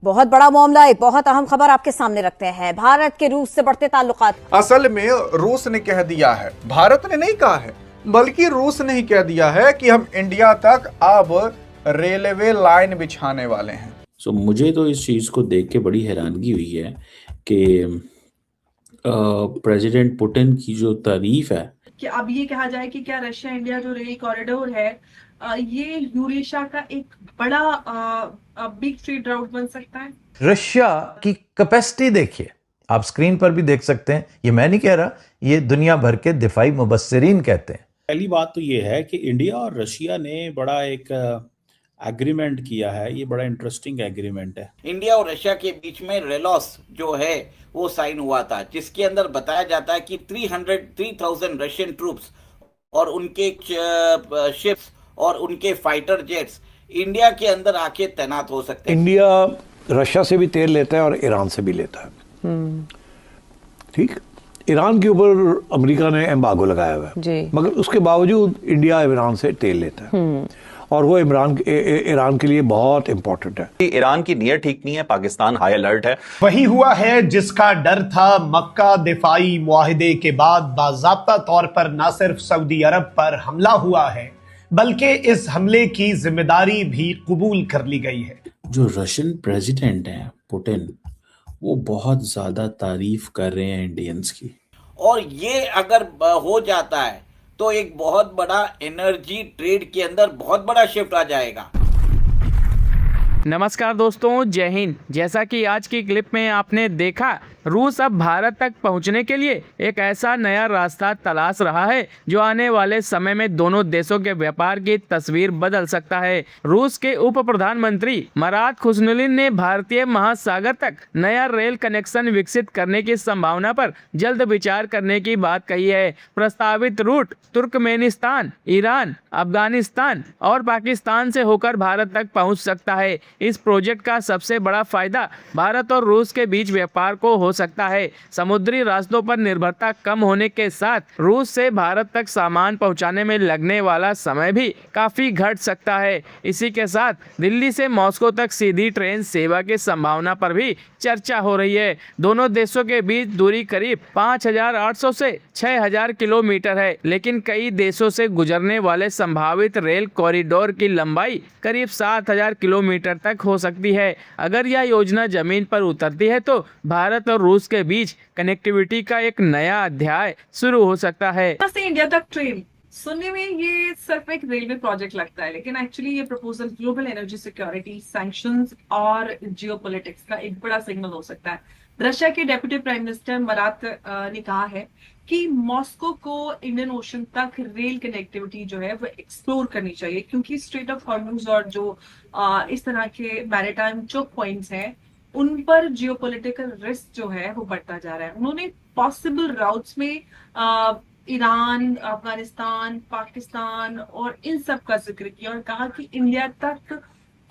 बहुत बड़ा मामला, एक बहुत अहम खबर आपके सामने रखते हैं। भारत के रूस से बढ़ते ताल्लुकात। असल में रूस ने कह दिया है, भारत ने नहीं कहा है, बल्कि रूस ने ही कह दिया है कि हम इंडिया तक अब रेलवे लाइन बिछाने वाले हैं। मुझे तो इस चीज़ को देख के बड़ी हैरानगी हुई है कि प्रेसिडेंट पुतिन की जो तारीफ है कि अब ये कहा जाए कि क्या रशिया इंडिया जो रेल कॉरिडोर है ये यूरेशिया का एक बड़ा बिग ट्रेड राउट बन सकता है। रशिया की कैपेसिटी देखिए, आप स्क्रीन पर भी देख सकते हैं। ये मैं नहीं कह रहा, ये दुनिया भर के दिफाई मुबस्सिरीन कहते हैं। पहली बात तो ये है कि इंडिया और रशिया ने बड़ा एक एग्रीमेंट किया है। ये बड़ा इंटरेस्टिंग एग्रीमेंट है। इंडिया और रशिया के बीच में रेलॉस जो है वो साइन हुआ था, जिसके अंदर बताया जाता है कि 3,000 रशियन ट्रूप्स और उनके शिप्स और उनके फाइटर जेट्स इंडिया के अंदर आके तैनात हो सकते हैं। इंडिया रशिया से भी तेल लेता है और ईरान से भी लेता है। ठीक, ईरान के ऊपर अमेरिका ने एम्बार्गो लगाया हुआ है, मगर उसके बावजूद इंडिया ईरान से तेल लेता है और वो ईरान के लिए बहुत इंपॉर्टेंट है। ईरान की नीयत ठीक नहीं है, पाकिस्तान हाई अलर्ट है। वही हुआ है जिसका डर था। मक्का दिफाई मुआहिदे के बाद बाज़ाब्ता तौर पर न सिर्फ सऊदी अरब पर हमला हुआ है, बल्कि इस हमले की जिम्मेदारी भी कबूल कर ली गई है। जो रशियन प्रेसिडेंट है पुतिन, वो बहुत ज्यादा तारीफ कर रहे हैं इंडियंस की। और ये अगर हो जाता है तो एक बहुत बड़ा एनर्जी ट्रेड के अंदर बहुत बड़ा शिफ्ट आ जाएगा। नमस्कार दोस्तों, जय हिंद। जैसा कि आज की क्लिप में आपने देखा, रूस अब भारत तक पहुंचने के लिए एक ऐसा नया रास्ता तलाश रहा है जो आने वाले समय में दोनों देशों के व्यापार की तस्वीर बदल सकता है। रूस के उप प्रधानमंत्री मरात खुशनुलिन ने भारतीय महासागर तक नया रेल कनेक्शन विकसित करने की संभावना पर जल्द विचार करने की बात कही है। प्रस्तावित रूट तुर्कमेनिस्तान, ईरान, अफगानिस्तान और पाकिस्तान से होकर भारत तक पहुंच सकता है। इस प्रोजेक्ट का सबसे बड़ा फायदा भारत और रूस के बीच व्यापार को हो सकता है। समुद्री रास्तों पर निर्भरता कम होने के साथ रूस से भारत तक सामान पहुंचाने में लगने वाला समय भी काफी घट सकता है। इसी के साथ दिल्ली से मॉस्को तक सीधी ट्रेन सेवा की संभावना पर भी चर्चा हो रही है। दोनों देशों के बीच दूरी करीब 5,800 से 6,000 किलोमीटर है, लेकिन कई देशों से गुजरने वाले संभावित रेल कॉरिडोर की लंबाई करीब 7,000 किलोमीटर तक हो सकती है। अगर यह योजना जमीन पर उतरती है तो भारत और रूस के बीच कनेक्टिविटी का एक नया अध्याय शुरू हो सकता है। से इंडिया तक ट्रेन सुनने में ये सिर्फ एक रेलवे प्रोजेक्ट लगता है, लेकिन एक्चुअली ये proposal global energy security, sanctions और जियोपॉलिटिक्स का एक बड़ा सिग्नल हो सकता है। रशिया के डेप्यूटी प्राइम मिनिस्टर मरात ने कहा है कि मॉस्को को इंडियन ओशन तक रेल कनेक्टिविटी जो है वो एक्सप्लोर करनी चाहिए, क्योंकि स्ट्रेट ऑफ हॉर्मुज और जो इस तरह के मैरीटाइम चोक पॉइंट्स हैं उन पर जियोपॉलिटिकल रिस्क जो है वो बढ़ता जा रहा है। उन्होंने पॉसिबल राउट्स में ईरान, अफगानिस्तान, पाकिस्तान और इन सब का जिक्र किया और कहा कि इंडिया तक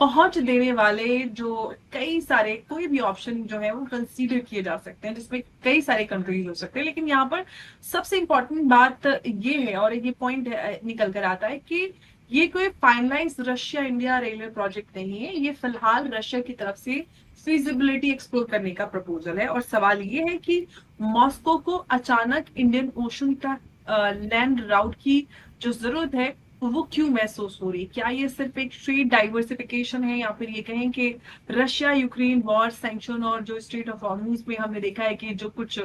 पहुंच देने वाले जो कई सारे कोई भी ऑप्शन जो है वो कंसीडर किए जा सकते हैं, जिसमें कई सारे कंट्रीज हो सकते हैं। लेकिन यहाँ पर सबसे इम्पोर्टेंट बात ये है और ये पॉइंट निकल कर आता है कि ये कोई finalise Russia India railway project नहीं है। ये फिलहाल रशिया की तरफ से फीजिबिलिटी एक्सप्लोर करने का प्रपोजल है और सवाल ये है कि मॉस्को को अचानक इंडियन ओशन तक लैंड राउट की जो जरूरत है वो क्यों महसूस हो रही है। क्या ये सिर्फ एक ट्रेड डाइवर्सिफिकेशन है या फिर ये कहें कि रशिया यूक्रेन वॉर, सैंक्शन और जो स्ट्रेट ऑफ हॉर्मुज में हमने देखा है कि जो कुछ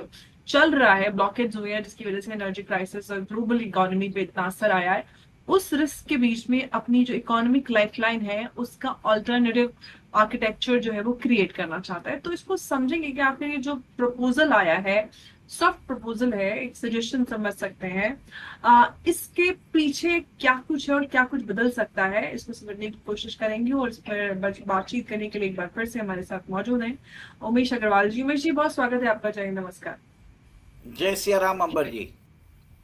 चल रहा है, ब्लॉकेज हुए हैं जिसकी वजह से एनर्जी क्राइसिस और ग्लोबल इकोनॉमी पे इतना असर आया है, उस रिस्क के बीच में अपनी जो इकोनॉमिक लाइफलाइन है उसका ऑल्टरनेटिव आर्किटेक्चर जो है वो क्रिएट करना चाहता है। तो इसको समझेंगे कि आपने ये जो प्रपोजल आया है, सॉफ्ट प्रपोजल है, एक सजेशन समझ सकते हैं, इसके पीछे क्या कुछ है और क्या कुछ बदल सकता है, इसको समझने की कोशिश करेंगे। और इस पर बातचीत करने के लिए एक बार फिर से हमारे साथ मौजूद हैं उमेश अग्रवाल जी। उमेश जी, बहुत स्वागत है आपका। जय, नमस्कार। जय सिया राम अंबर जी।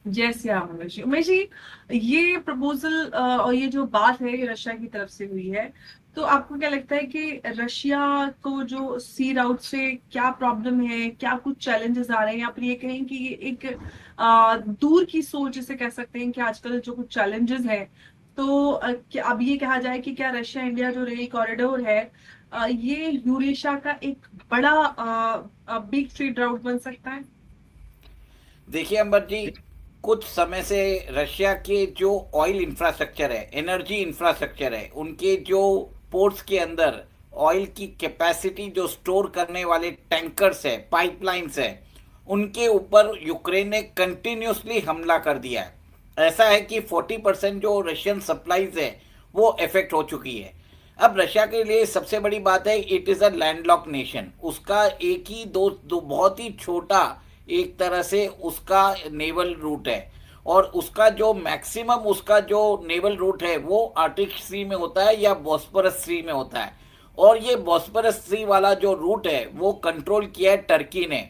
जय श्री राम। उमेश जी, ये प्रपोजल और ये जो बात है ये रशिया की तरफ से हुई है, तो आपको क्या लगता है कि रशिया को जो सी राउट से क्या प्रॉब्लम है, क्या कुछ चैलेंजेस आ रहे हैं, या फिर ये कहें कि ये एक दूर की सोच जिसे कह सकते हैं कि आजकल जो कुछ चैलेंजेस है, तो अब ये कहा जाए कि क्या रशिया इंडिया जो रेल कॉरिडोर है ये यूरेशिया का एक बड़ा बिग ट्रेड राउट बन सकता है? देखिए अंबर जी, कुछ समय से रशिया के जो ऑयल इंफ्रास्ट्रक्चर है, एनर्जी इंफ्रास्ट्रक्चर है, उनके जो पोर्ट्स के अंदर ऑयल की कैपेसिटी, जो स्टोर करने वाले टैंकर्स है, पाइपलाइंस है, उनके ऊपर यूक्रेन ने कंटिन्यूसली हमला कर दिया है। ऐसा है कि 40% जो रशियन सप्लाईज है वो इफेक्ट हो चुकी है। अब रशिया के लिए सबसे बड़ी बात है, it is a landlock nation. उसका एक ही दो बहुत ही छोटा एक तरह से उसका नेवल रूट है, और उसका जो मैक्सिमम उसका जो नेवल रूट है वो आर्टिक सी में होता है या बॉस्फोरस सी में होता है। और ये बॉस्फोरस सी वाला जो रूट है वो कंट्रोल किया है टर्की ने,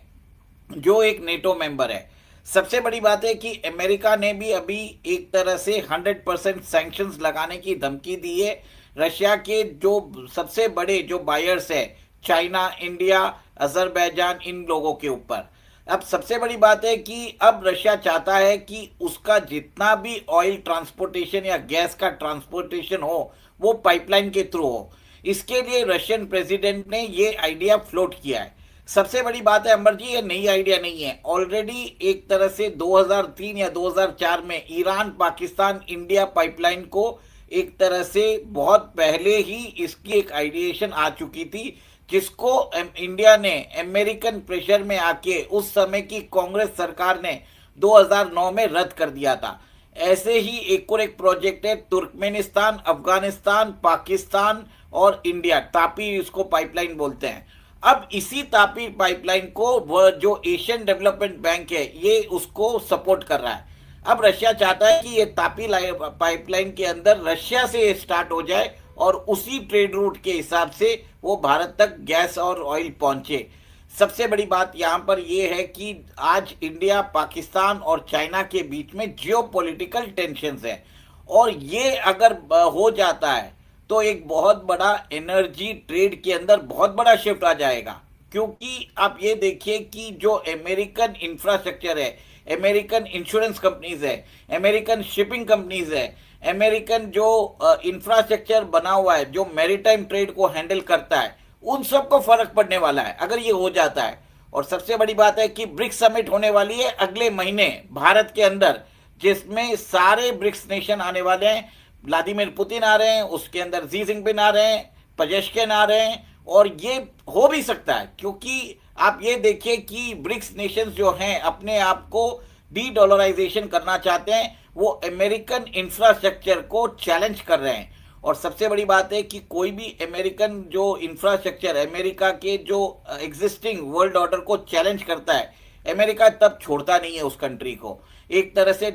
जो एक नेटो मेंबर है। सबसे बड़ी बात है कि अमेरिका ने भी अभी एक तरह से 100% सैंक्शंस लगाने की धमकी दी है रशिया के जो सबसे बड़े जो बायर्स है, चाइना, इंडिया, अजरबैजान, इन लोगों के ऊपर। अब सबसे बड़ी बात है कि अब रशिया चाहता है कि उसका जितना भी ऑयल ट्रांसपोर्टेशन या गैस का ट्रांसपोर्टेशन हो वो पाइपलाइन के थ्रू हो। इसके लिए रशियन प्रेसिडेंट ने ये आइडिया फ्लोट किया है। सबसे बड़ी बात है अंबर जी, ये नई आइडिया नहीं है। ऑलरेडी एक तरह से 2003 या 2004 में ईरान, पाकिस्तान, इंडिया पाइपलाइन को एक तरह से बहुत पहले ही इसकी एक आइडिएशन आ चुकी थी, जिसको इंडिया ने अमेरिकन प्रेशर में आके उस समय की कांग्रेस सरकार ने 2009 में रद्द कर दिया था। ऐसे ही एक और एक प्रोजेक्ट है तुर्कमेनिस्तान, अफगानिस्तान, पाकिस्तान और इंडिया, तापी इसको पाइपलाइन बोलते हैं। अब इसी तापी पाइपलाइन को वह जो एशियन डेवलपमेंट बैंक है ये उसको सपोर्ट कर रहा है। अब रशिया चाहता है कि ये तापी पाइपलाइन के अंदर रशिया से स्टार्ट हो जाए और उसी ट्रेड रूट के हिसाब से वो भारत तक गैस और ऑयल पहुंचे। सबसे बड़ी बात यहाँ पर यह है कि आज इंडिया, पाकिस्तान और चाइना के बीच में जियोपॉलिटिकल टेंशन्स हैं, और ये अगर हो जाता है तो एक बहुत बड़ा एनर्जी ट्रेड के अंदर बहुत बड़ा शिफ्ट आ जाएगा। क्योंकि आप ये देखिए कि जो अमेरिकन इंफ्रास्ट्रक्चर है, अमेरिकन इंश्योरेंस कंपनीज है, अमेरिकन शिपिंग कंपनीज है, अमेरिकन जो इंफ्रास्ट्रक्चर बना हुआ है जो मैरीटाइम ट्रेड को हैंडल करता है, उन सबको फर्क पड़ने वाला है अगर ये हो जाता है। और सबसे बड़ी बात है कि ब्रिक्स समिट होने वाली है अगले महीने भारत के अंदर, जिसमें सारे ब्रिक्स नेशन आने वाले हैं। व्लादिमीर पुतिन आ रहे हैं, उसके अंदर जी जिनपिंग आ रहे हैं, पजेश्किन आ रहे हैं, और ये हो भी सकता है क्योंकि आप ये देखिए कि ब्रिक्स नेशंस जो हैं अपने आप को डी डॉलराइजेशन करना चाहते हैं, वो अमेरिकन इंफ्रास्ट्रक्चर को चैलेंज कर रहे हैं। और सबसे बड़ी बात है कि कोई भी अमेरिकन जो इंफ्रास्ट्रक्चर अमेरिका के जो एग्जिस्टिंग वर्ल्ड ऑर्डर को चैलेंज करता है, अमेरिका तब छोड़ता नहीं है उस कंट्री को। एक तरह से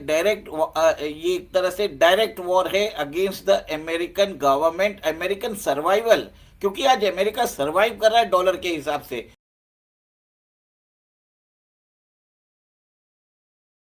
डायरेक्ट वॉर है against the American government, American survival, क्योंकि आज अमेरिका सर्वाइव कर रहा है डॉलर के हिसाब से,